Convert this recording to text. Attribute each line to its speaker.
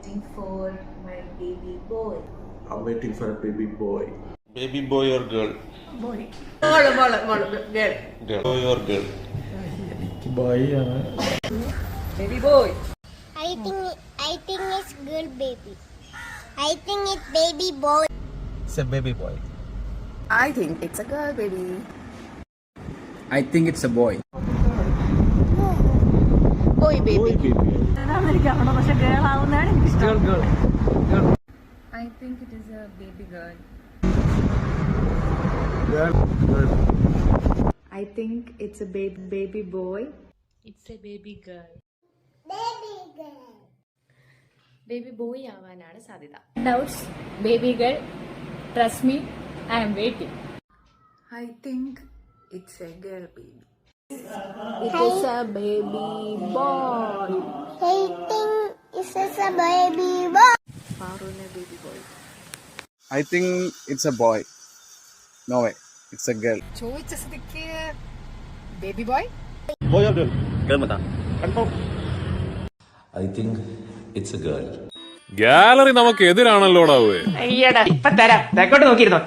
Speaker 1: waiting for my baby boy.
Speaker 2: I'm waiting for a baby boy.
Speaker 3: Baby boy or girl?
Speaker 1: Boy.
Speaker 3: Girl. Boy or girl?
Speaker 2: Boy.
Speaker 1: Baby boy.
Speaker 4: I think it's girl baby. I think it's baby boy.
Speaker 5: It's a baby boy.
Speaker 1: I think it's a girl baby.
Speaker 5: I think it's a boy.
Speaker 1: Boy baby.
Speaker 5: Girl.
Speaker 1: I think it is a baby girl.
Speaker 2: Girl.
Speaker 1: I think it's a baby boy.
Speaker 6: It's a baby girl.
Speaker 4: Baby girl.
Speaker 6: Baby boy ആവാനാണ് സാധ്യത.
Speaker 7: Doubts, baby girl. Trust me, I am waiting.
Speaker 1: I think it's a girl baby.
Speaker 7: It is a baby boy.
Speaker 4: I think it's a baby boy.
Speaker 1: Faruna baby boy.
Speaker 5: I think it's a boy. No way. It's a girl.
Speaker 7: ചോദിച്ച സ്ഥിതിക്ക് baby boy.
Speaker 3: Boy or girl?
Speaker 5: Girl mata.
Speaker 3: Confirm.
Speaker 8: I think it's a girl.
Speaker 9: Gallery നമുക്ക് എതിരാണല്ലോടാവേ.
Speaker 10: അയ്യടാ ഇപ്പൊ തരാം തെക്കോട്ട് നോക്കിയിരുന്നോ.